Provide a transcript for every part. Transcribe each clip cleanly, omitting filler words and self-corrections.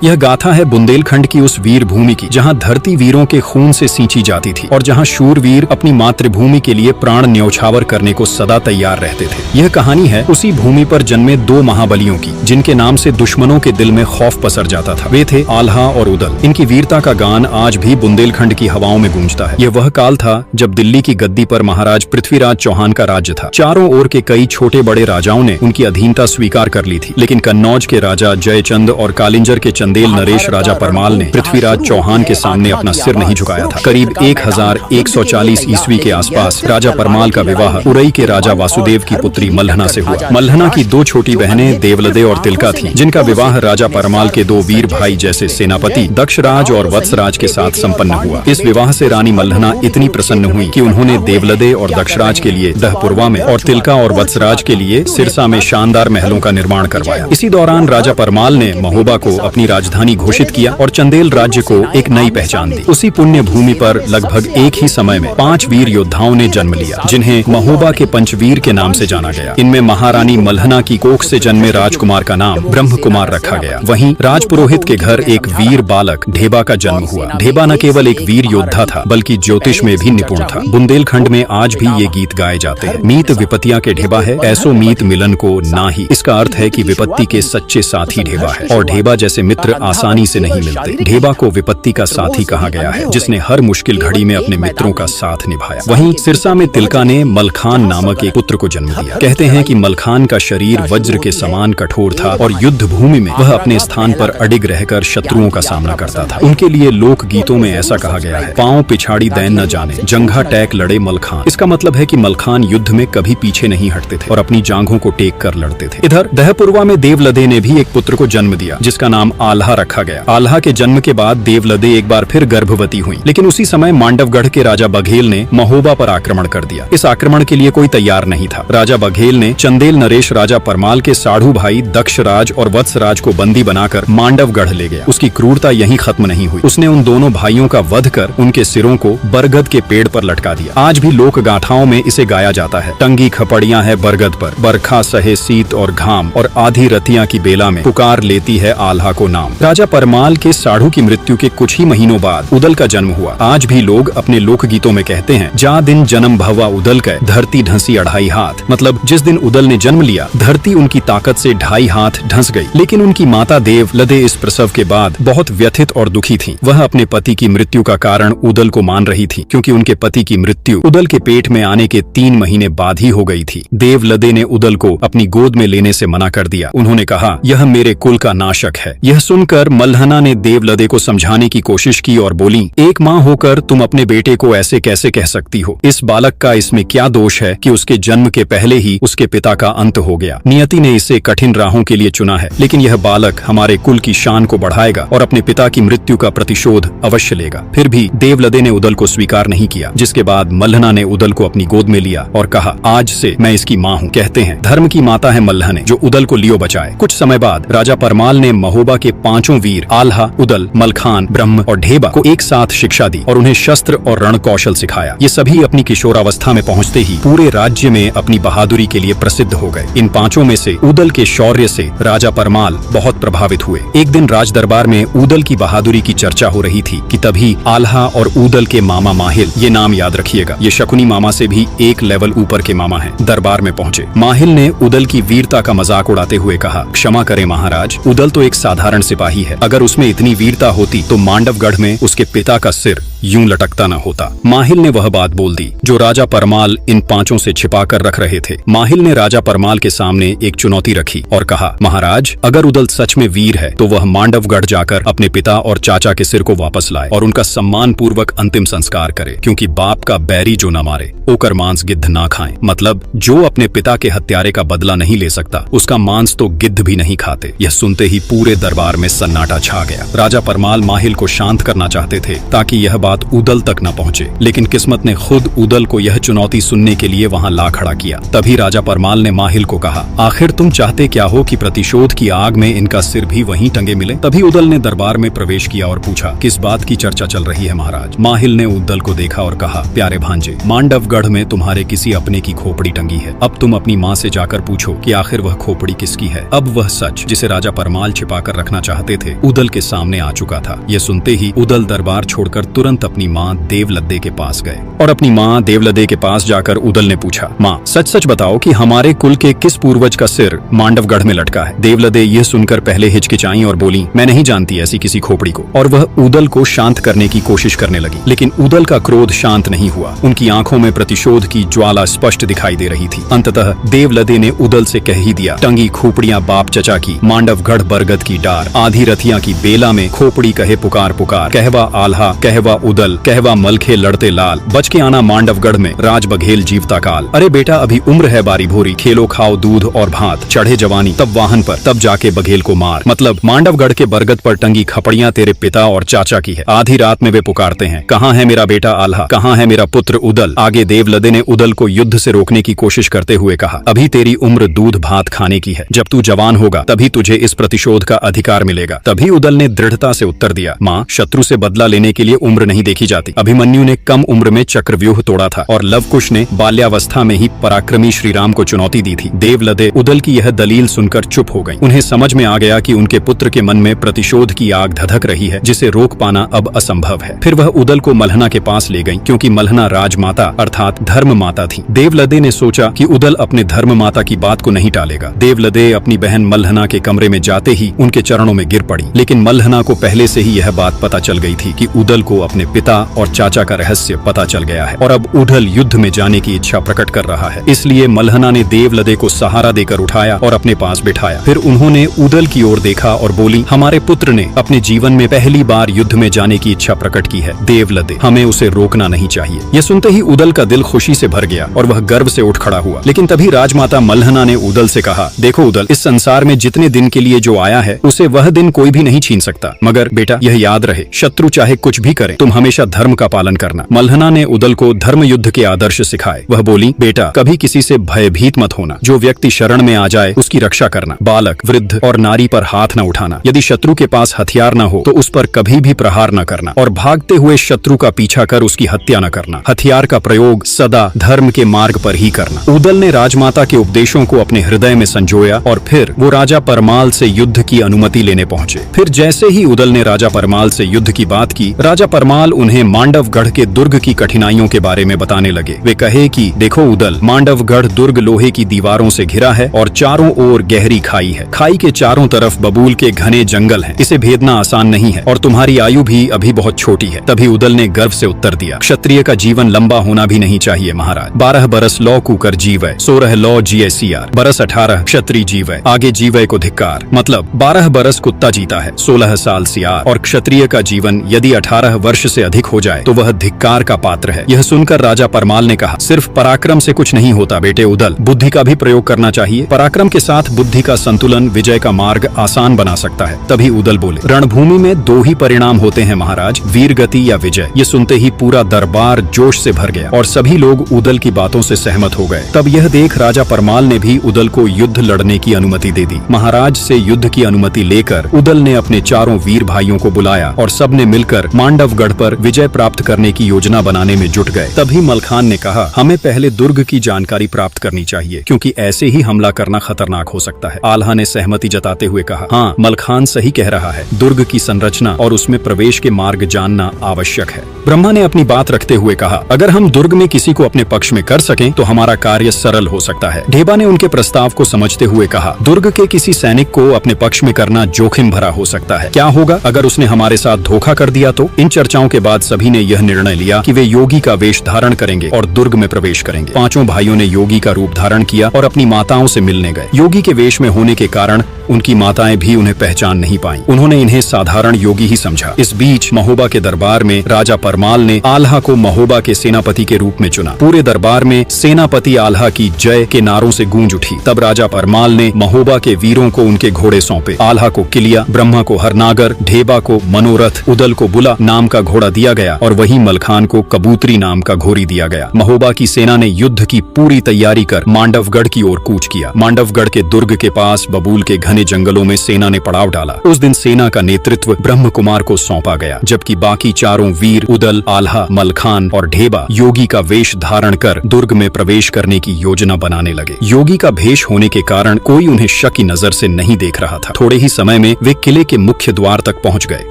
यह गाथा है बुंदेलखंड की उस वीर भूमि की जहाँ धरती वीरों के खून से सींची जाती थी और जहाँ शूरवीर अपनी मातृभूमि के लिए प्राण न्यौछावर करने को सदा तैयार रहते थे। यह कहानी है उसी भूमि पर जन्मे दो महाबलियों की, जिनके नाम से दुश्मनों के दिल में खौफ पसर जाता था। वे थे आल्हा और उदल। इनकी वीरता का गान आज भी बुंदेलखंड की हवाओं में गूंजता है। यह वह काल था जब दिल्ली की गद्दी पर महाराज पृथ्वीराज चौहान का राज्य था। चारों ओर के कई छोटे बड़े राजाओं ने उनकी अधीनता स्वीकार कर ली थी, लेकिन कन्नौज के राजा जयचंद और कालिंजर के चंदेल नरेश राजा परमाल ने पृथ्वीराज चौहान के सामने अपना सिर नहीं झुकाया था। करीब 1140 ईस्वी के आसपास राजा परमाल का विवाह उरई के राजा वासुदेव की पुत्री मल्हना से हुआ। मल्हना की दो छोटी बहनें देवलदे और तिलका थीं, जिनका विवाह राजा परमाल के दो वीर भाई जैसे सेनापति दक्षराज और वत्सराज के साथ संपन्न हुआ। इस विवाह से रानी मल्हना इतनी प्रसन्न हुई कि उन्होंने देवलदे और दक्षराज के लिए दहपुरवा में और तिलका और वत्सराज के लिए सिरसा में शानदार महलों का निर्माण करवाया। इसी दौरान राजा परमाल ने महोबा को अपनी राजधानी घोषित किया और चंदेल राज्य को एक नई पहचान दी। उसी पुण्य भूमि पर लगभग एक ही समय में 5 वीर योद्धाओं ने जन्म लिया, जिन्हें महोबा के पंचवीर के नाम से जाना गया। इनमें महारानी मल्हना की कोख से जन्मे राजकुमार का नाम ब्रह्म कुमार रखा गया। वहीं राजपुरोहित के घर एक वीर बालक ढेबा का जन्म हुआ। ढेबा न केवल एक वीर योद्धा था, बल्कि ज्योतिष में भी निपुण था। बुंदेलखंड में आज भी ये गीत गाए जाते हैं। मीत विपत्तियां के ढेबा है, ऐसो मीत मिलन को ना ही। इसका अर्थ है कि विपत्ति के सच्चे साथी ढेबा है और ढेबा जैसे मित्र आसानी से नहीं मिलते। ढेबा को विपत्ति का साथी कहा गया है, जिसने हर मुश्किल घड़ी में अपने मित्रों का साथ निभाया। वहीं सिरसा में तिलका ने मलखान नामक एक पुत्र को जन्म दिया। कहते हैं कि मलखान का शरीर वज्र के समान कठोर था और युद्ध भूमि में वह अपने स्थान पर अडिग रहकर शत्रुओं का सामना करता था। उनके लिए लोक गीतों में ऐसा कहा गया है, पांव पिछाड़ी दैन न जाने, जंघा टैक लड़े मलखान। इसका मतलब है कि मलखान युद्ध में कभी पीछे नहीं हटते थे और अपनी जांघों को टेक कर लड़ते थे। इधर दहपुरवा में देवलदे ने भी एक पुत्र को जन्म दिया, जिसका नाम आल्हा रखा गया। आल्हा के जन्म के बाद देवलदे एक बार फिर गर्भवती हुई, लेकिन उसी समय मांडवगढ़ के राजा बघेल ने महोबा पर आक्रमण कर दिया। इस आक्रमण के लिए कोई तैयार नहीं था। राजा बघेल ने चंदेल नरेश राजा परमाल के साढ़ू भाई दक्षराज और वत्सराज को बंदी बनाकर मांडवगढ़ ले गया। उसकी क्रूरता यहीं खत्म नहीं हुई। उसने उन दोनों भाइयों का वध कर उनके सिरों को बरगद के पेड़ पर लटका दिया। आज भी लोक गाथाओं में इसे गाया जाता है। टंगी खपड़ियां है बरगद पर, बरखा सहे शीत और घाम, और आधी रतियां की बेला में पुकार लेती है आल्हा को नाम। राजा परमाल के साढ़ू की मृत्यु के कुछ ही महीनों बाद उदल का जन्म हुआ। आज भी लोग अपने लोक गीतों में कहते हैं, जा दिन जन्म भवा उदल के, धरती ढंसी 2.5 हाथ। मतलब जिस दिन उदल ने जन्म लिया, धरती उनकी ताकत से 2.5 हाथ ढंस गई। लेकिन उनकी माता देवलदे इस प्रसव के बाद बहुत व्यथित और दुखी थीं। वह अपने पति की मृत्यु का कारण उदल को मान रही थी, क्योंकि उनके पति की मृत्यु उदल के पेट में आने के 3 महीने बाद ही हो गई थी। देवलदे ने उदल को अपनी गोद में लेने से मना कर दिया। उन्होंने कहा, यह मेरे कुल का नाशक है। यह सुनकर मल्हना ने देवलदे को समझाने की कोशिश की और बोली, एक माँ होकर तुम अपने बेटे को ऐसे कैसे कह सकती हो? इस बालक का इसमें क्या दोष है कि उसके जन्म के पहले ही उसके पिता का अंत हो गया? नियति ने इसे कठिन राहों के लिए चुना है, लेकिन यह बालक हमारे कुल की शान को बढ़ाएगा और अपने पिता की मृत्यु का प्रतिशोध अवश्य लेगा। फिर भी देवलदे ने उदल को स्वीकार नहीं किया, जिसके बाद मल्हना ने उदल को अपनी गोद में लिया और कहा, आज से मैं इसकी माँ हूँ। कहते हैं धर्म की माता है मल्हने, जो उदल को लियो बचाए। कुछ समय बाद राजा परमाल ने महोबा के 5 वीर आल्हा, उदल, मलखान, ब्रह्म और ढेबा को एक साथ शिक्षा दी और उन्हें शस्त्र और रण कौशल सिखाया। ये सभी अपनी किशोरावस्था में पहुंचते ही पूरे राज्य में अपनी बहादुरी के लिए प्रसिद्ध हो गए। इन 5 में से उदल के शौर्य से राजा परमाल बहुत प्रभावित हुए। एक दिन राज दरबार में उदल की बहादुरी की चर्चा हो रही थी कि तभी आल्हा और उदल के मामा माहिल, ये नाम याद रखिएगा, ये शकुनी मामा से भी एक लेवल ऊपर के मामा हैं, दरबार में पहुंचे। माहिल ने उदल की वीरता का मजाक उड़ाते हुए कहा, क्षमा करें महाराज, उदल तो एक साधारण सिपाही है। अगर उसमें इतनी वीरता होती तो मांडवगढ़ में उसके पिता का सिर यूं लटकता न होता। माहिल ने वह बात बोल दी जो राजा परमाल इन 5 से छिपा कर रख रहे थे। माहिल ने राजा परमाल के सामने एक चुनौती रखी और कहा, महाराज, अगर उदल सच में वीर है तो वह मांडवगढ़ जाकर अपने पिता और चाचा के सिर को वापस लाए और उनका सम्मान पूर्वक अंतिम संस्कार करे, क्योंकि बाप का बैरी जो न मारे ओकर मांस गिद्ध ना खाएं। मतलब जो अपने पिता के हत्यारे का बदला नहीं ले सकता, उसका मांस तो गिद्ध भी नहीं खाते। यह सुनते ही पूरे दरबार में सन्नाटा छा गया। राजा परमाल माहिल को शांत करना चाहते थे ताकि यह बात उदल तक न पहुंचे, लेकिन किस्मत ने खुद उदल को यह चुनौती सुनने के लिए वहां ला खड़ा किया। तभी राजा परमाल ने माहिल को कहा, आखिर तुम चाहते क्या हो कि प्रतिशोध की आग में इनका सिर भी वहीं टंगे मिले? तभी उदल ने दरबार में प्रवेश किया और पूछा, किस बात की चर्चा चल रही है महाराज? माहिल ने उदल को देखा और कहा, प्यारे भांजे, मांडवगढ़ में तुम्हारे किसी अपने की खोपड़ी टंगी है। अब तुम अपनी माँ से जाकर पूछो कि आखिर वह खोपड़ी किसकी है। अब वह सच जिसे राजा परमाल छिपा कर रखना चाहते थे उदल के सामने आ चुका था। ये सुनते ही उदल दरबार छोड़कर तुरंत अपनी माँ देवलद्दे के पास गए और अपनी माँ देवलद्दे के पास जाकर उदल ने पूछा, माँ सच सच बताओ कि हमारे कुल के किस पूर्वज का सिर मांडवगढ़ में लटका है। देवलद्दे यह सुनकर पहले हिचकिचाई और बोली, मैं नहीं जानती ऐसी किसी खोपड़ी को। और वह उदल को शांत करने की कोशिश करने लगी, लेकिन उदल का क्रोध शांत नहीं हुआ। उनकी आंखों में प्रतिशोध की ज्वाला स्पष्ट दिखाई दे रही थी। अंततः देवलद्दे ने उदल से कह ही दिया, टंगी खोपड़ियां बाप चचा की, मांडवगढ़ बरगद की डार, आधी रथिया की बेला में खोपड़ी कहे पुकार पुकार, कहवा आल्हा कहवा उदल, कहवा मलखे लड़ते लाल, बच के आना मांडवगढ़ में राज बघेल जीवता काल। अरे बेटा अभी उम्र है बारी भोरी, खेलो खाओ दूध और भात, चढ़े जवानी तब वाहन पर, तब जाके बघेल को मार। मतलब मांडवगढ़ के बरगद पर टंगी खपड़ियां तेरे पिता और चाचा की है। आधी रात में वे पुकारते हैं, कहाँ है मेरा बेटा आल्हा, कहाँ है मेरा पुत्र उदल। आगे देवलद्दे ने उदल को युद्ध से रोकने की कोशिश करते हुए कहा, अभी तेरी उम्र दूध भात खाने की है, जब तू जवान होगा तभी तुझे इस प्रतिशोध का अधिकार मिलेगा। तभी उदल ने दृढ़ता से उत्तर दिया, माँ शत्रु से बदला लेने के लिए उम्र नहीं देखी जाती। अभिमन्यु ने कम उम्र में चक्रव्यूह तोड़ा था और लवकुश ने बाल्यावस्था में ही पराक्रमी श्रीराम को चुनौती दी थी। देवलद्दे उदल की यह दलील सुनकर चुप हो गई। उन्हें समझ में आ गया कि उनके पुत्र के मन में प्रतिशोध की आग धधक रही है, जिसे रोक पाना अब असंभव है। फिर वह उदल को मल्हना के पास ले गई, क्योंकि मल्हना राजमाता अर्थात धर्म माता थी। देवलद्दे ने सोचा कि उदल अपने धर्म माता की बात को नहीं टालेगा। देवलद्दे अपनी बहन मल्हना के कमरे में जाते ही उनके चरणों में गिर पड़ी, लेकिन मल्हना को पहले से ही यह बात पता चल गई थी कि उदल को अपने पिता और चाचा का रहस्य पता चल गया है और अब उदल युद्ध में जाने की इच्छा प्रकट कर रहा है। इसलिए मल्हना ने देवलद्दे को सहारा देकर उठाया और अपने पास बिठाया। फिर उन्होंने उदल की ओर देखा और बोली, हमारे पुत्र ने अपने जीवन में पहली बार युद्ध में जाने की इच्छा प्रकट की है। देवलद्दे, हमें उसे रोकना नहीं चाहिए। यह सुनते ही उदल का दिल खुशी से भर गया और वह गर्व से उठ खड़ा हुआ। लेकिन तभी राजमाता मल्हना ने उदल से कहा, देखो उदल, इस संसार में जितने दिन के लिए जो आया है उसे वह दिन कोई भी नहीं छीन सकता, मगर बेटा यह याद रहे, शत्रु चाहे कुछ भी करे, तुम हमेशा धर्म का पालन करना। मल्हना ने उदल को धर्म युद्ध के आदर्श सिखाए। वह बोली, बेटा कभी किसी से भयभीत मत होना, जो व्यक्ति शरण में आ जाए उसकी रक्षा करना, बालक वृद्ध और नारी पर हाथ न उठाना, यदि शत्रु के पास हथियार न हो तो उस पर कभी भी प्रहार न करना और भागते हुए शत्रु का पीछा कर उसकी हत्या न करना। हथियार का प्रयोग सदा धर्म के मार्ग पर ही करना। उदल ने राजमाता के उपदेशों को अपने हृदय में संजोया और फिर वो राजा परमाल से युद्ध की अनुमति लेने पहुंचे। फिर जैसे ही उदल ने राजा परमाल से युद्ध की बात की, राजा परमाल उन्हें मांडवगढ़ के दुर्ग की कठिनाइयों के बारे में बताने लगे। वे कहे कि देखो उदल, मांडवगढ़ दुर्ग लोहे की दीवारों से घिरा है और चारों ओर गहरी खाई है। खाई के चारों तरफ बबूल के घने जंगल हैं। इसे भेदना आसान नहीं है और तुम्हारी आयु भी अभी बहुत छोटी है। तभी उदल ने गर्व से उत्तर दिया, क्षत्रिय का जीवन लंबा होना भी नहीं चाहिए महाराज। 12 बरस लौ कुकर जीवय, 16 लौ जिये सियार, बरस 18 क्षत्रिय जीवय, आगे जीवय को धिक्कार। मतलब 12 बरस कुत्ता जीता है, 16 साल सियार, और क्षत्रिय का जीवन यदि 18 वर्ष से अधिक हो जाए तो वह धिक्कार का पात्र है। यह सुनकर राजा परमाल ने कहा, सिर्फ पराक्रम से कुछ नहीं होता बेटे उदल, बुद्धि का भी प्रयोग करना चाहिए। पराक्रम के साथ बुद्धि का संतुलन विजय का मार्ग आसान बना सकता है। तभी उदल बोले, रणभूमि में 2 ही परिणाम होते हैं महाराज, वीर गति या विजय। ये सुनते ही पूरा दरबार जोश से भर गया और सभी लोग उदल की बातों से सहमत हो गए। तब यह देख राजा परमाल ने भी उदल को युद्ध लड़ने की अनुमति दे दी। महाराज से युद्ध की अनुमति लेकर उदल ने अपने चारों वीर भाइयों को बुलाया और सबने मिलकर मांडवगढ़ पर विजय प्राप्त करने की योजना बनाने में जुट गए। तभी मलखान ने कहा, हमें पहले दुर्ग की जानकारी प्राप्त करनी चाहिए, क्योंकि ऐसे ही हमला करना खतरनाक हो सकता है। आल्हा ने सहमति जताते हुए कहा, हाँ मलखान सही कह रहा है, दुर्ग की संरचना और उसमें प्रवेश के मार्ग जानना आवश्यक है। ब्रह्मा ने अपनी बात रखते हुए कहा, अगर हम दुर्ग में किसी को अपने पक्ष में कर सकें तो हमारा कार्य सरल हो सकता है। ढेबा ने उनके प्रस्ताव को समझते हुए कहा, दुर्ग के किसी सैनिक को अपने पक्ष में करना जोखिम भरा हो सकता है। क्या होगा अगर उसने हमारे साथ धोखा कर दिया तो? इन चर्चाओं के बाद सभी ने यह निर्णय लिया कि वे योगी का वेश धारण करेंगे और दुर्ग में प्रवेश करेंगे। 5 भाइयों ने योगी का रूप धारण किया और अपनी माताओं से मिलने गए। योगी के वेश में होने के कारण उनकी माताएं भी उन्हें पहचान नहीं पाईं। उन्होंने इन्हें साधारण योगी ही समझा। इस बीच महोबा के दरबार में राजा परमाल ने आल्हा को महोबा के सेनापति के रूप में चुना। पूरे दरबार में सेनापति आल्हा की जय के नारों से गूंज उठी। तब राजा परमाल ने महोबा के वीरों को उनके घोड़े सौंपे। आल्हा को किलिया, ब्रह्मा को हरनागर, ढेबा को मनोरथ, उदल को बुला नाम का घोड़ा दिया गया और वहीं मलखान को कबूतरी नाम का घोड़ी दिया गया। महोबा की सेना ने युद्ध की पूरी तैयारी कर मांडवगढ़ की ओर कूच किया। मांडवगढ़ के दुर्ग के पास बबूल के घने घने जंगलों में सेना ने पड़ाव डाला। उस दिन सेना का नेतृत्व ब्रह्म कुमार को सौंपा गया, जबकि बाकी चारों वीर उदल, आल्हा, मलखान और ढेबा योगी का वेश धारण कर दुर्ग में प्रवेश करने की योजना बनाने लगे। योगी का भेष होने के कारण कोई उन्हें शक की नजर से नहीं देख रहा था। थोड़े ही समय में वे किले के मुख्य द्वार तक पहुंच गए।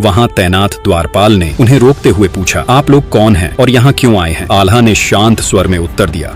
वहां तैनात द्वारपाल ने उन्हें रोकते हुए पूछा, आप लोग कौन हैं और यहाँ क्यों आए हैं? आल्हा ने शांत स्वर में उत्तर दिया,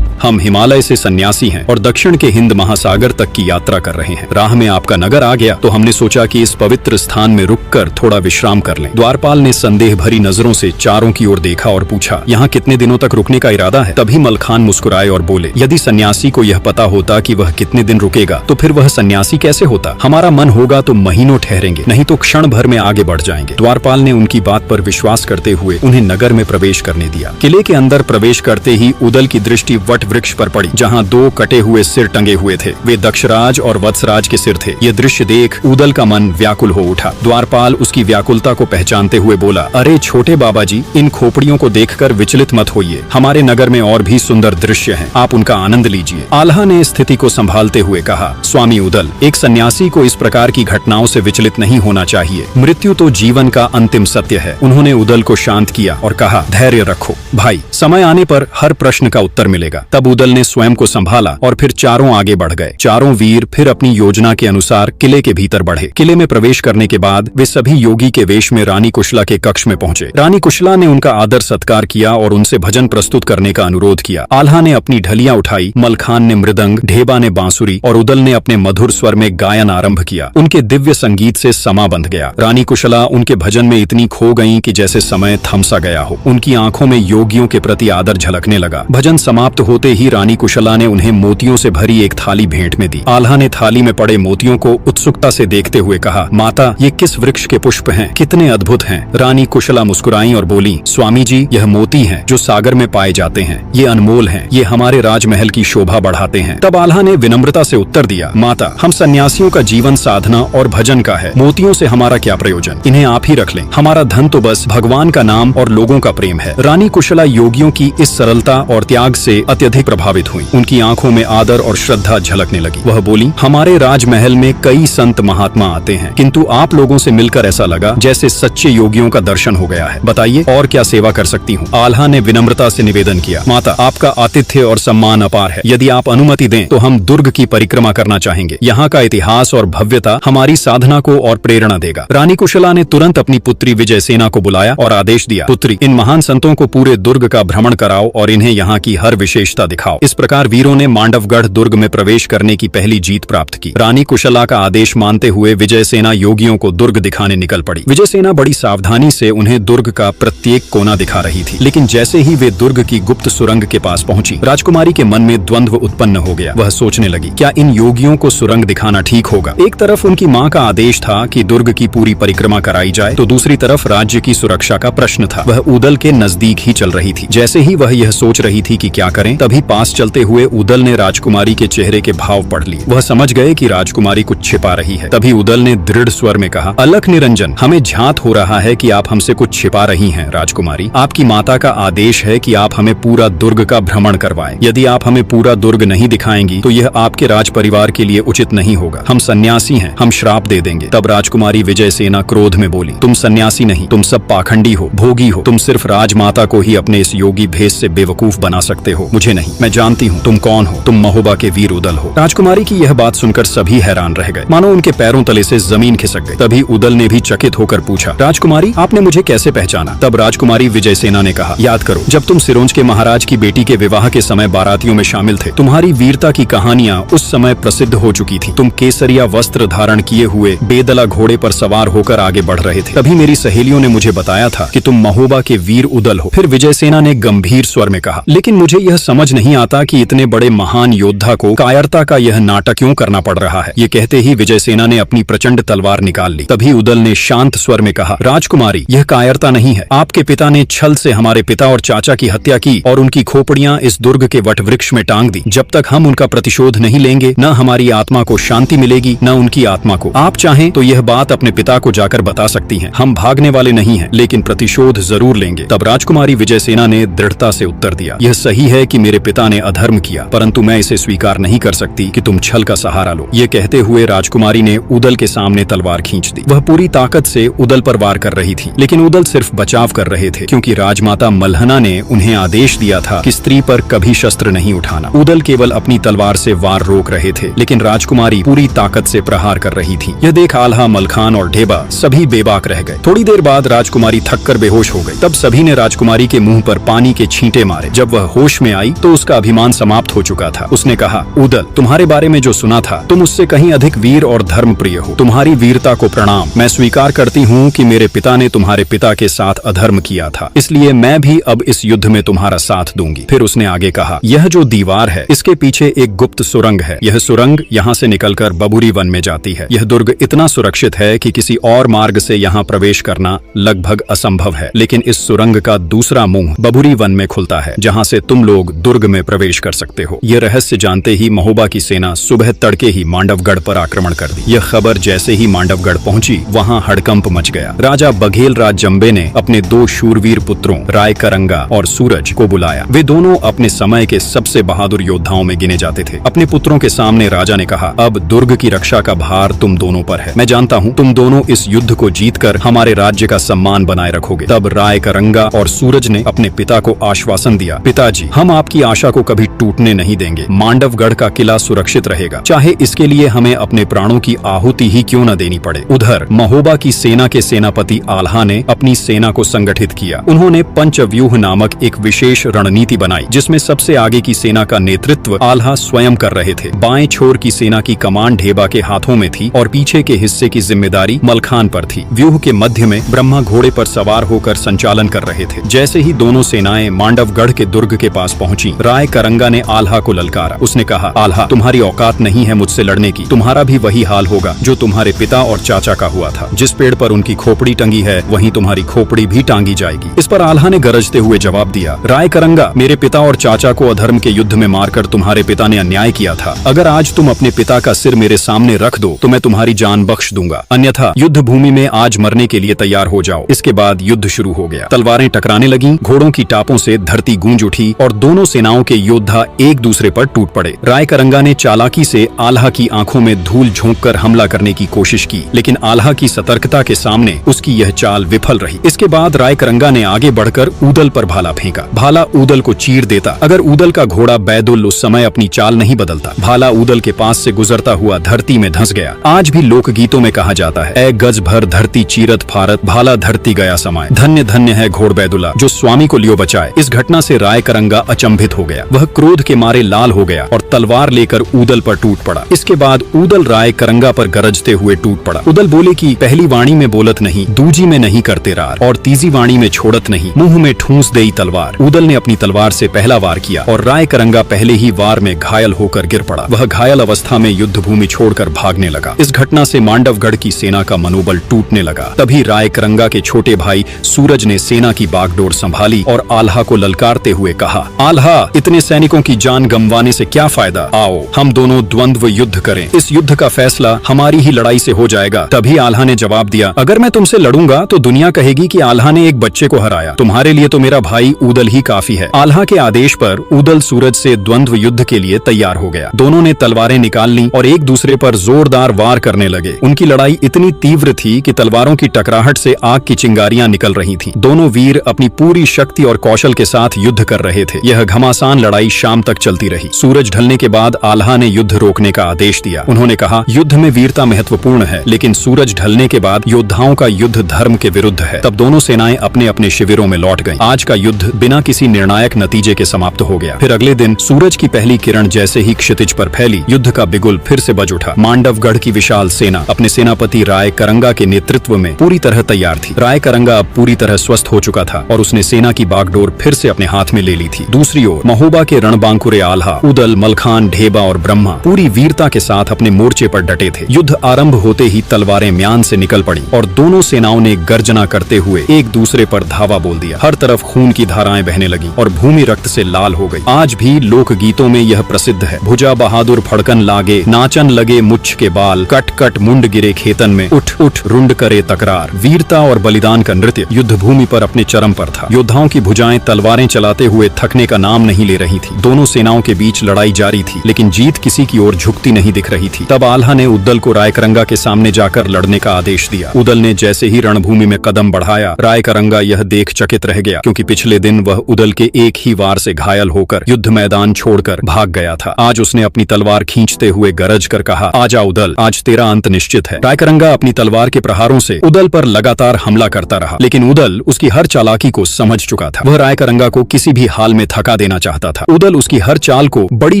हम हिमालय से सन्यासी हैं और दक्षिण के हिंद महासागर तक की यात्रा कर रहे हैं। राह में आपका नगर आ गया तो हमने सोचा कि इस पवित्र स्थान में रुककर थोड़ा विश्राम कर लें। द्वारपाल ने संदेह भरी नजरों से चारों की ओर देखा और पूछा, यहाँ कितने दिनों तक रुकने का इरादा है? तभी मलखान मुस्कुराए और बोले, यदि सन्यासी को यह पता होता कि वह कितने दिन रुकेगा तो फिर वह सन्यासी कैसे होता? हमारा मन होगा तो महीनों ठहरेंगे, नहीं तो क्षण भर में आगे बढ़ जाएंगे। द्वारपाल ने उनकी बात पर विश्वास करते हुए उन्हें नगर में प्रवेश करने दिया। किले के अंदर प्रवेश करते ही उदल की दृष्टि वट वृक्ष पर पड़ी, जहां 2 कटे हुए सिर टंगे हुए थे। वे दक्षराज और वत्सराज के सिर थे। यह दृश्य देख उदल का मन व्याकुल हो उठा। द्वारपाल उसकी व्याकुलता को पहचानते हुए बोला, अरे छोटे बाबा जी, इन खोपड़ियों को देखकर विचलित मत होइए। हमारे नगर में और भी सुंदर दृश्य हैं, आप उनका आनंद लीजिए। आल्हा ने स्थिति को संभालते हुए कहा, स्वामी उदल, एक सन्यासी को इस प्रकार की घटनाओं से विचलित नहीं होना चाहिए। मृत्यु तो जीवन का अंतिम सत्य है। उन्होंने उदल को शांत किया और कहा, धैर्य रखो भाई, समय आने पर हर प्रश्न का उत्तर मिलेगा। तब उदल ने स्वयं को संभाला और फिर चारों आगे बढ़ गए। चारों वीर फिर अपनी योजना के अनुसार किले के भीतर बढ़े। किले में प्रवेश करने के बाद वे सभी योगी के वेश में रानी कुशला के कक्ष में पहुंचे। रानी कुशला ने उनका आदर सत्कार किया और उनसे भजन प्रस्तुत करने का अनुरोध किया। आल्हा ने अपनी ढलियां उठाई, मलखान ने मृदंग, ढेबा ने बांसुरी और उदल ने अपने मधुर स्वर में गायन आरंभ किया। उनके दिव्य संगीत से समा बंध गया। रानी कुशला उनके भजन में इतनी खो गईं कि जैसे समय थम सा गया हो। उनकी आंखों में योगियों के प्रति आदर झलकने लगा। भजन समाप्त होते ही रानी कुशला ने उन्हें मोतियों से भरी एक थाली भेंट में दी। आल्हा ने थाली में पड़े मोतियों को उत्सुकता से देखते हुए कहा, माता, ये किस वृक्ष के पुष्प हैं? कितने अद्भुत हैं। रानी कुशला मुस्कुराई और बोली, स्वामी जी, यह मोती हैं जो सागर में पाए जाते हैं। ये अनमोल हैं, ये हमारे राजमहल की शोभा बढ़ाते हैं। तब आल्हा ने विनम्रता से उत्तर दिया, माता, हम सन्यासियों का जीवन साधना और भजन का है। मोतियों से हमारा क्या प्रयोजन? इन्हें आप ही रख लें। हमारा धन तो बस भगवान का नाम और लोगों का प्रेम है। रानी कुशला योगियों की इस सरलता और त्याग से अत्यधिक प्रभावित हुई। उनकी आंखों में आदर और श्रद्धा झलकने लगी। वह बोली, हमारे राजमहल में कई संत महात्मा आते हैं, किंतु आप लोगों से मिलकर ऐसा लगा जैसे सच्चे योगियों का दर्शन हो गया है। बताइए और क्या सेवा कर सकती हूँ? आल्हा ने विनम्रता से निवेदन किया, माता, आपका आतिथ्य और सम्मान अपार है। यदि आप अनुमति दें तो हम दुर्ग की परिक्रमा करना चाहेंगे। यहाँ का इतिहास और भव्यता हमारी साधना को और प्रेरणा देगा। रानी कुशला ने तुरंत अपनी पुत्री विजयसेना को बुलाया और आदेश दिया, पुत्री, इन महान संतों को पूरे दुर्ग का भ्रमण कराओ और इन्हें यहाँ की हर विशेषता दिखाओ। इस प्रकार वीरों ने मांडवगढ़ दुर्ग में प्रवेश करने की पहली जीत प्राप्त की। रानी कुशला का आदेश मानते हुए विजयसेना योगियों को दुर्ग दिखाने निकल पड़ी। विजयसेना बड़ी सावधानी से उन्हें दुर्ग का प्रत्येक कोना दिखा रही थी, लेकिन जैसे ही वे दुर्ग की गुप्त सुरंग के पास पहुंची, राजकुमारी के मन में द्वंद्व उत्पन्न हो गया। वह सोचने लगी, क्या इन योगियों को सुरंग दिखाना ठीक होगा? एक तरफ उनकी माँ का आदेश था कि दुर्ग की पूरी परिक्रमा कराई जाए, तो दूसरी तरफ राज्य की सुरक्षा का प्रश्न था। वह उदल के नजदीक ही चल रही थी। जैसे ही वह यह सोच रही थी कि क्या करें, तभी पास चलते हुए उदल ने राजकुमारी के चेहरे के भाव पढ़ लिए। वह समझ गए कि राजकुमारी कुछ छिपा रही है। तभी उदल ने दृढ़ स्वर में कहा, अलख निरंजन, हमें झांत हो रहा है कि आप हमसे कुछ छिपा रही हैं। राजकुमारी, आपकी माता का आदेश है कि आप हमें पूरा दुर्ग का भ्रमण करवाएं। यदि आप हमें पूरा दुर्ग नहीं दिखाएंगी तो यह आपके राज परिवार के लिए उचित नहीं होगा। हम सन्यासी हैं, हम श्राप दे देंगे। तब राजकुमारी विजयसेना क्रोध में बोली, तुम सन्यासी नहीं, तुम सब पाखंडी हो, भोगी हो। तुम सिर्फ राजमाता को ही अपने इस योगी भेष से बेवकूफ बना सकते हो, मुझे नहीं। मैं जानती हूँ तुम कौन हो, तुम महोबा के वीर उदल हो। राजकुमारी की यह बात सुनकर सभी हैरान रह गए, मानो उनके पैरों तले से जमीन खिसक गई। तभी उदल ने भी चकित होकर पूछा, राजकुमारी, आपने मुझे कैसे पहचाना? तब राजकुमारी विजयसेना ने कहा, याद करो, जब तुम सिरोंज के महाराज की बेटी के विवाह के समय बारातियों में शामिल थे, तुम्हारी वीरता की कहानियां उस समय प्रसिद्ध हो चुकी थी। तुम केसरिया वस्त्र धारण किए हुए बेदला घोड़े पर सवार होकर आगे बढ़ रहे थे। तभी मेरी सहेलियों ने मुझे बताया था कि तुम महोबा के वीर उदल हो। फिर विजयसेना ने गंभीर स्वर में कहा, लेकिन मुझे यह समझ नहीं आता कि इतने बड़े महान योद्धा को कायरता का यह नाटक क्यों करना पड़ रहा है। ये कहते ही विजयसेना ने अपनी प्रचंड तलवार निकाल ली। तभी उदल ने शांत स्वर में कहा, राजकुमारी, यह कायरता नहीं है। आपके पिता ने छल से हमारे पिता और चाचा की हत्या की और उनकी खोपड़ियां इस दुर्ग के वट वृक्ष में टांग दी। जब तक हम उनका प्रतिशोध नहीं लेंगे, न हमारी आत्मा को शांति मिलेगी, न उनकी आत्मा को। आप चाहें तो यह बात अपने पिता को जाकर बता सकती हैं। हम भागने वाले नहीं हैं, लेकिन प्रतिशोध जरूर लेंगे। तब राजकुमारी विजयसेना ने दृढ़ता से उत्तर दिया, यह सही है कि मेरे पिता ने अधर्म किया, परंतु मैं इसे स्वीकार नहीं कर सकती कि तुम छल का सहारा लो। ये कहते हुए राजकुमारी ने उदल के सामने तलवार खींच दी। वह पूरी ताकत से उदल पर वार कर रही थी, लेकिन उदल सिर्फ बचाव कर रहे थे, क्योंकि राजमाता मल्हना ने उन्हें आदेश दिया था कि स्त्री पर कभी शस्त्र नहीं उठाना। उदल केवल अपनी तलवार से वार रोक रहे थे, लेकिन राजकुमारी पूरी ताकत से प्रहार कर रही थी। यह देख आल्हा, मलखान और ढेबा सभी बेबाक रह गए। थोड़ी देर बाद राजकुमारी थककर बेहोश हो गई। तब सभी ने राजकुमारी के मुंह पर पानी के छींटे मारे। जब वह होश में आई तो उसका अभिमान समाप्त हो चुका था। उसने कहा, उदल, तुम्हारे बारे में जो सुना था, तुम उससे कहीं अधिक वीर और धर्म प्रिय हो। तुम्हारी वीरता को प्रणाम। मैं स्वीकार करती हूँ कि मेरे पिता ने तुम्हारे पिता के साथ अधर्म किया था, इसलिए मैं भी अब इस युद्ध में तुम्हारा साथ दूंगी। फिर उसने आगे कहा, यह जो दीवार है, इसके पीछे एक गुप्त सुरंग है। यह सुरंग यहाँ से निकलकर बबुरी वन में जाती है। यह दुर्ग इतना सुरक्षित है कि किसी और मार्ग से यहाँ प्रवेश करना लगभग असंभव है, लेकिन इस सुरंग का दूसरा मुंह बबुरी वन में खुलता है, जहाँ से तुम लोग दुर्ग में प्रवेश कर सकते हो। यह रहस्य जानते ही महोबा की सेना सुबह तड़के ही मांडवगढ़ पर आक्रमण कर दी। यह खबर जैसे ही मांडवगढ़ पहुंची, वहाँ हड़कंप मच गया। राजा बघेल राज जम्बे ने अपने 2 शूरवीर पुत्रों राय करंगा और सूरज को बुलाया। वे दोनों अपने समय के सबसे बहादुर योद्धाओं में गिने जाते थे। अपने पुत्रों के सामने राजा ने कहा, अब दुर्ग की रक्षा का भार तुम दोनों पर है। मैं जानता हूँ तुम दोनों इस युद्ध को जीतकर हमारे राज्य का सम्मान बनाए रखोगे। तब राय करंगा और सूरज ने अपने पिता को आश्वासन दिया, पिताजी, हम आपकी आशा को कभी टूटने नहीं देंगे। मांडवगढ़ का किला सुरक्षित रहेगा, चाहे इसके लिए हमें अपने प्राणों की आहुति ही क्यों न देनी पड़े। उधर महोबा की सेना के सेनापति आल्हा ने अपनी सेना को संगठित किया। उन्होंने पंचव्यूह नामक एक विशेष रणनीति बनाई, जिसमें सबसे आगे की सेना का नेतृत्व आल्हा स्वयं कर रहे थे। बाएं छोर की सेना की कमान ढेबा के हाथों में थी और पीछे के हिस्से की जिम्मेदारी मलखान पर थी। व्यूह के मध्य में ब्रह्मा घोड़े पर सवार होकर संचालन कर रहे थे। जैसे ही दोनों सेनाएं मांडवगढ़ के दुर्ग के पास पहुंची, राय करंगा ने आल्हा को ललकारा। उसने कहा, आल्हा, तुम्हारी औकात नहीं है मुझसे लड़ने की। तुम्हारा भी वही हाल होगा जो तुम्हारे पिता और चाचा का हुआ था। जिस पेड़ पर उनकी खोपड़ी टंगी है, वहीं तुम्हारी खोपड़ी भी टांगी जाएगी। इस पर आल्हा ने गरजते हुए जवाब दिया, राय करंगा, मेरे पिता और चाचा को अधर्म के युद्ध में मारकर तुम्हारे पिता ने अन्याय किया था। अगर आज तुम अपने पिता का सिर मेरे सामने रख दो तो मैं तुम्हारी जान बख्श दूंगा, अन्यथा युद्ध भूमि में आज मरने के लिए तैयार हो जाओ। इसके बाद युद्ध शुरू हो गया। तलवारें टकराने लगीं, घोड़ों की टापों से धरती गूंज उठी और दोनों सेनाओं के योद्धा एक दूसरे पर टूट पड़े। राय करंगा ने चालाकी से आल्हा की आंखों में धूल झोंककर हमला करने की कोशिश की, लेकिन आल्हा की सतर्कता के सामने उसकी यह चाल विफल रही। इसके बाद राय करंगा ने आगे बढ़कर ऊदल पर भाला फेंका। भाला ऊदल को चीर देता, अगर ऊदल का घोड़ा बैदुल उस समय अपनी चाल नहीं बदलता। भाला ऊदल के पास से गुजरता हुआ धरती में धंस गया। आज भी लोक गीतों में कहा जाता है, ए गज भर धरती चीरत फारत, भाला धरती गया समाए। धन्य धन्य है घोड़ बैदुला जो स्वामी को लियो बचाए। इस घटना से राय करंगा अचंभित हो गया। वह क्रोध के मारे लाल हो गया और तलवार लेकर ऊदल पर टूट पड़ा। इसके बाद ऊदल राय करंगा पर गरजते हुए टूट पड़ा। ऊदल बोले कि पहली वाणी में बोलत नहीं, दूजी में नहीं करते रार, और तीसरी वाणी में छोड़त नहीं, मुंह में ठूंस देई तलवार। ऊदल ने अपनी तलवार से पहला वार किया और राय करंगा पहले ही वार में घायल होकर गिर पड़ा। वह घायल अवस्था में युद्ध भूमि छोड़कर भागने लगा। इस घटना से मांडवगढ़ की सेना का मनोबल टूटने लगा। तभी राय करंगा के छोटे भाई सूरज ने सेना की बागडोर संभाली और आल्हा को ललकारते हुए कहा, आल्हा, इतने सैनिकों की जान गंवाने से क्या फायदा, आओ हम दोनों द्वंद्व युद्ध करें। इस युद्ध का फैसला हमारी ही लड़ाई से हो जाएगा। तभी आल्हा ने जवाब दिया, अगर मैं तुमसे लड़ूंगा तो दुनिया कहेगी कि आल्हा ने एक बच्चे को हराया। तुम्हारे लिए तो मेरा भाई ऊदल ही काफी है। आल्हा के आदेश पर ऊदल सूरज से द्वंद्व युद्ध के लिए तैयार हो गया। दोनों ने तलवारें निकाल ली और एक दूसरे पर जोरदार वार करने लगे। उनकी लड़ाई इतनी तीव्र थी कि तलवारों की टकराहट से आग की चिंगारियां निकल रही थीं। दोनों वीर अपनी पूरी शक्ति और कौशल के साथ युद्ध कर रहे थे। यह घमासान लड़ाई शाम तक चलती रही। सूरज ढलने के बाद आल्हा ने युद्ध रोकने का आदेश दिया। उन्होंने कहा, युद्ध में वीरता महत्वपूर्ण है, लेकिन सूरज ढलने के बाद योद्धाओं का युद्ध धर्म के विरुद्ध है। तब दोनों सेनाएं अपने अपने शिविरों में लौट गईं। आज का युद्ध बिना किसी निर्णायक नतीजे के समाप्त हो गया। फिर अगले दिन सूरज की पहली किरण जैसे ही क्षितिज पर फैली, युद्ध का बिगुल फिर से बज उठा। मांडवगढ़ की विशाल सेना अपने सेनापति राय करंगा के नेतृत्व में पूरी तरह तैयार थी। राय करंगा अब पूरी तरह स्वस्थ हो चुका था और उसने सेना की बागडोर फिर से अपने हाथ में ले ली थी। दूसरी ओर महोबा के रणबांकुरे आल्हा, उदल, मलखान, ढेबा और ब्रह्मा पूरी वीरता के साथ अपने मोर्चे पर डटे थे। युद्ध आरंभ होते ही तलवारें म्यान से निकल पड़ी और दोनों सेनाओं ने गर्जना करते हुए एक दूसरे पर धावा बोल दिया। हर तरफ खून की धाराएं बहने लगी और भूमि रक्त से लाल हो गई। आज भी लोक गीतों में यह प्रसिद्ध है, भुजा बहादुर फड़कन लागे, नाचन लगे मुच्छ के बाल, कट कट मुंड गिरे खेतन में, उठ उठ रुंड करे तकरार। वीरता और बलिदान का नृत्य युद्ध भूमि पर अपने चरम पर था। योद्धाओं की भुजाएं तलवारें चलाते हुए थकने का नाम नहीं ले रही थी। दोनों सेनाओं के बीच लड़ाई जारी थी, लेकिन जीत किसी की ओर झुकती नहीं दिख रही थी। तब आल्हा ने उद्दल को रायकरंगा के सामने जाकर लड़ने का आदेश दिया। उद्दल ने जैसे ही रणभूमि में कदम बढ़ाया, रायकरंगा यह देख चकित रह गया, क्योंकि पिछले दिन वह उद्दल के एक ही वार से घायल होकर युद्ध मैदान छोड़कर भाग गया था। आज उसने अपनी तलवार खींचते हुए गरज कर कहा, आजा उद्दल, आज तेरा अंत निश्चित है। रायकरंगा अपनी तलवार के प्रहारों से उद्दल पर लगातार हमला करता रहा, लेकिन उद्दल उसकी हर चालाकी को समझ चुका था। वह रायकरंगा को किसी भी हाल में थका देना चाहता था। उद्दल उसकी हर चाल को बड़ी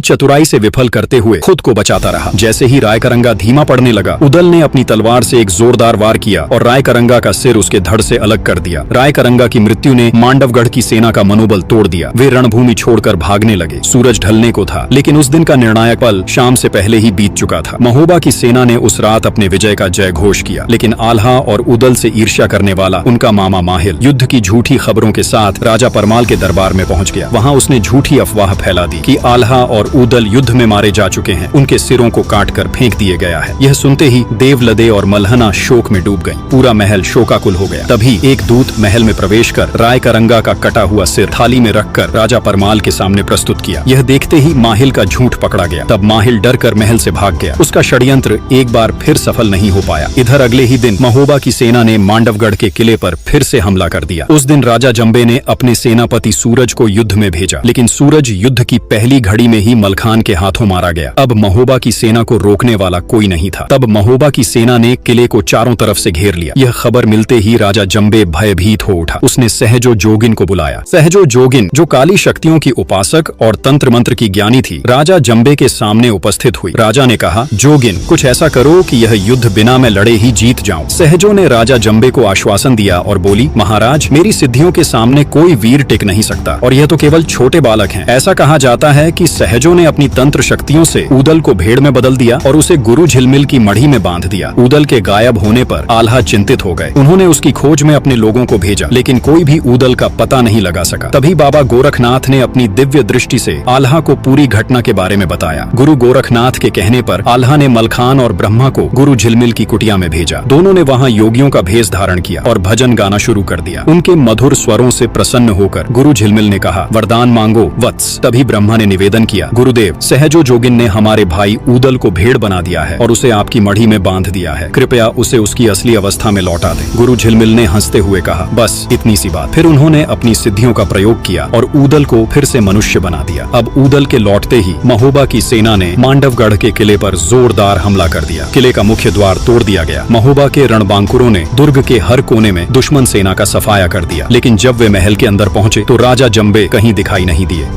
चतुराई से विफल करते हुए खुद को बचाता रहा। जैसे ही रायकरंगा धीमा पड़ने लगा, उद्दल ने अपनी तलवार से एक जोरदार वार किया और रायकरंगा का सिर उसके धड़ से अलग कर दिया। रायकरंगा की मृत्यु ने मांडवगढ़ की सेना का मनोबल तोड़ दिया। वे रणभूमि छोड़कर भागने लगे। सूरज ढलने को था, लेकिन उस दिन का निर्णायक पल शाम से पहले ही बीत चुका था। महोबा की सेना ने उस रात अपने विजय का जय घोष किया, लेकिन आल्हा और उद्दल से ईर्ष्या करने वाला उनका मामा माहिल युद्ध की झूठी खबरों के साथ राजा परमाल के दरबार में पहुंच गया। वहां उसने झूठी अफवाह फैला दी कि आल्हा और उद्दल युद्ध में मारे जा चुके हैं, उनके सिरों को काटकर फेंक दिए गया है। यह सुनते ही देवलदे और मल्हना शोक में डूब गई। पूरा महल शोकाकुल हो गया। तभी एक दूत महल में प्रवेश कर रायकरंगा का कटा हुआ सिर थाली में रखकर राजा परमाल के सामने प्रस्तुत किया। यह देखते ही माहिल का झूठ पकड़ा गया। तब माहिल डर कर महल से भाग गया। उसका षड्यंत्र एक बार फिर सफल नहीं हो पाया। इधर अगले ही दिन महोबा की सेना ने मांडवगढ़ के किले पर फिर से हमला कर दिया। उस दिन राजा जंबे ने अपने सेनापति सूरज को युद्ध में भेजा, लेकिन सूरज युद्ध की पहली घड़ी में ही मलखान के हाथों मारा गया। अब महोबा की सेना को रोकने वाला कोई नहीं था। तब महोबा की सेना ने किले को चारों तरफ से घेर लिया। यह खबर मिलते ही राजा जंबे भयभीत हो उठा। उसने सहजो जोगिन को बुलाया। सहजो जोगिन, जो काली शक्तियों की उपासक और तंत्र मंत्र की ज्ञानी थी, राजा जंबे के सामने उपस्थित हुई। राजा ने कहा, जोगिन, कुछ ऐसा करो कि यह युद्ध बिना मैं लड़े ही जीत जाऊं। सहजो ने राजा जंबे को आश्वासन दिया और बोली, महाराज, मेरी सिद्धियों के सामने कोई वीर टिक नहीं सकता, और यह तो केवल छोटे बालक हैं। ऐसा कहा जाता है कि सहजो ने अपनी तंत्र शक्तियों से उद्दल को भेड़ में बदल दिया और उसे गुरु झिलमिल की मढ़ी में बांध दिया। उद्दल के गायब होने पर आल्हा चिंतित हो गए। उन्होंने उसकी खोज में अपने लोगों को भेजा, लेकिन कोई भी उद्दल का पता नहीं लगा सका। तभी बाबा गोरखनाथ ने अपनी दिव्य दृष्टि से आल्हा को पूरी घटना के बारे में बताया। गुरु गोरखनाथ के कहने पर आल्हा ने मलखान और ब्रह्मा को गुरु झिलमिल की कुटिया में भेजा। दोनों ने वहां योगियों का भेष धारण किया और भजन गाना शुरू कर दिया। उनके मधुर स्वरों से प्रसन्न होकर गुरु झिलमिल ने कहा, वरदान मांगो वत्स। तभी ब्रह्मा ने निवेदन किया, गुरुदेव, सहजो जोगिन ने हमारे भाई उद्दल को भेड़ बना दिया है और उसे आपकी मढ़ी में बांध दिया है। कृपया उसे उसकी असली अवस्था में लौटा दें। गुरु झिलमिल ने हंसते हुए कहा, बस इतनी सी बात। फिर उन्होंने अपनी सिद्धियों का प्रयोग किया और उद्दल को फिर से मनुष्य बना दिया। अब उद्दल के लौटते ही महोबा की सेना ने मांडवगढ़ के किले पर जोरदार हमला कर दिया। किले का मुख्य द्वार तोड़ दिया गया। महोबा के रणबांकुरों ने दुर्ग के हर कोने में दुश्मन सेना का सफाया कर दिया, लेकिन जब वे महल के अंदर पहुंचे तो राजा जंबे कहीं दिखाई नहीं दिए।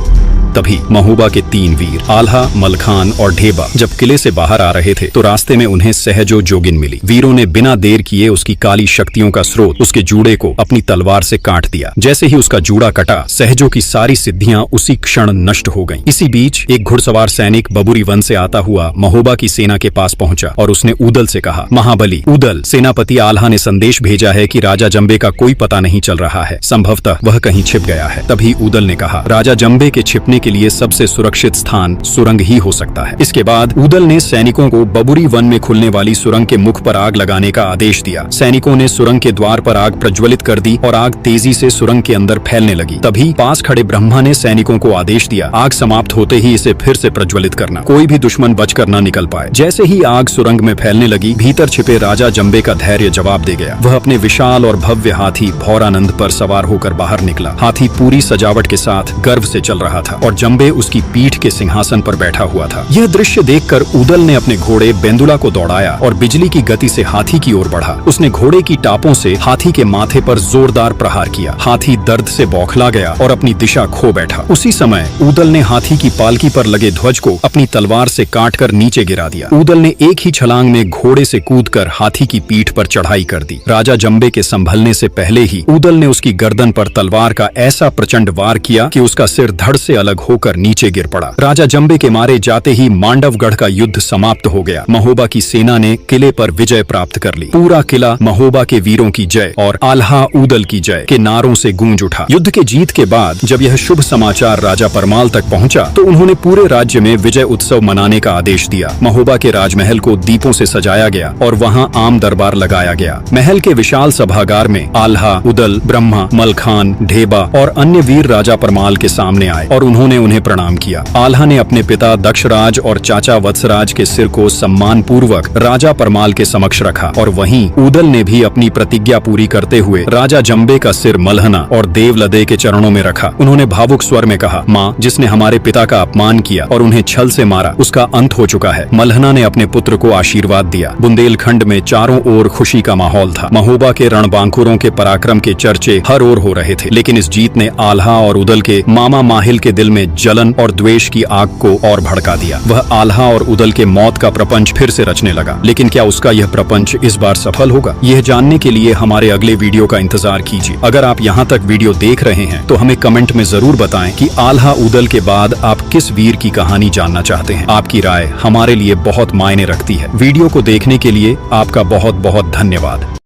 तभी महोबा के 3 वीर आल्हा, मलखान और ढेबा जब किले से बाहर आ रहे थे तो रास्ते में उन्हें सहजो जोगिन मिली। वीरों ने बिना देर किए उसकी काली शक्तियों का स्रोत, उसके जूड़े को अपनी तलवार से काट दिया। जैसे ही उसका जूड़ा कटा, सहजो की सारी सिद्धियां उसी क्षण नष्ट हो गईं। इसी बीच एक घुड़सवार सैनिक बबुरी वन से आता हुआ महोबा की सेना के पास पहुंचा और उसने उद्दल से कहा, महाबली उद्दल, सेनापति आल्हा ने संदेश भेजा है कि राजा जंबे का कोई पता नहीं चल रहा है। संभवतः वह कहीं छिप गया है। तभी उद्दल ने कहा, राजा जंबे के छिपने के लिए सबसे सुरक्षित स्थान सुरंग ही हो सकता है। इसके बाद उद्दल ने सैनिकों को बबुरी वन में खुलने वाली सुरंग के मुख पर आग लगाने का आदेश दिया। सैनिकों ने सुरंग के द्वार पर आग प्रज्वलित कर दी और आग तेजी से सुरंग के अंदर फैलने लगी। तभी पास खड़े ब्रह्मा ने सैनिकों को आदेश दिया, आग समाप्त होते ही इसे फिर से प्रज्वलित करना, कोई भी दुश्मन बचकर न निकल पाए। जैसे ही आग सुरंग में फैलने लगी, भीतर छिपे राजा जंबे का धैर्य जवाब दे गया। वह अपने विशाल और भव्य हाथी भौरानंद पर सवार होकर बाहर निकला। हाथी पूरी सजावट के साथ गर्व से चल रहा था और जंबे उसकी पीठ के सिंहासन पर बैठा हुआ था। यह दृश्य देखकर उद्दल ने अपने घोड़े बेंदुला को दौड़ाया और बिजली की गति से हाथी की ओर बढ़ा। उसने घोड़े की टापों से हाथी के माथे पर जोरदार प्रहार किया। हाथी दर्द से बौखला गया और अपनी दिशा खो बैठा। उसी समय उद्दल ने हाथी की पालकी पर लगे ध्वज को अपनी तलवार से काटकर नीचे गिरा दिया। उद्दल ने एक ही छलांग में घोड़े से कूदकर हाथी की पीठ पर चढ़ाई कर दी। राजा जंबे के संभलने से पहले ही उद्दल ने उसकी गर्दन पर तलवार का ऐसा प्रचंड वार किया कि उसका सिर धड़ से अलग होकर नीचे गिर पड़ा। राजा जंबे के मारे जाते ही मांडवगढ़ का युद्ध समाप्त हो गया। महोबा की सेना ने किले पर विजय प्राप्त कर ली। पूरा किला महोबा के वीरों की जय और आल्हा उद्दल की जय के नारों से गूंज उठा। युद्ध के जीत के बाद जब यह शुभ समाचार राजा परमाल तक पहुंचा तो उन्होंने पूरे राज्य में विजय उत्सव मनाने का आदेश दिया। महोबा के राजमहल को दीपों से सजाया गया और वहां आम दरबार लगाया गया। महल के विशाल सभागार में आल्हा, उद्दल, ब्रह्मा, मलखान, ढेबा और अन्य वीर राजा परमाल के सामने आए और उन्होंने उन्होंने उन्हें प्रणाम किया। आल्हा ने अपने पिता दक्षराज और चाचा वत्सराज के सिर को सम्मान पूर्वक राजा परमाल के समक्ष रखा और वहीं ऊदल ने भी अपनी प्रतिज्ञा पूरी करते हुए राजा जंबे का सिर मल्हना और देवलदे के चरणों में रखा। उन्होंने भावुक स्वर में कहा, माँ, जिसने हमारे पिता का अपमान किया और उन्हें छल से मारा, उसका अंत हो चुका है। मल्हना ने अपने पुत्र को आशीर्वाद दिया। बुंदेलखंड में चारों ओर खुशी का माहौल था। महोबा के रणबांकुरों के पराक्रम के चर्चे हर ओर हो रहे थे, लेकिन इस जीत ने आल्हा और उदल के मामा माहिल के दिल में जलन और द्वेष की आग को और भड़का दिया। वह आल्हा और उदल के मौत का प्रपंच फिर से रचने लगा, लेकिन क्या उसका यह प्रपंच इस बार सफल होगा? यह जानने के लिए हमारे अगले वीडियो का इंतजार कीजिए। अगर आप यहाँ तक वीडियो देख रहे हैं तो हमें कमेंट में जरूर बताएं कि आल्हा उदल के बाद आप किस वीर की कहानी जानना चाहते हैं। आपकी राय हमारे लिए बहुत मायने रखती है। वीडियो को देखने के लिए आपका बहुत बहुत धन्यवाद।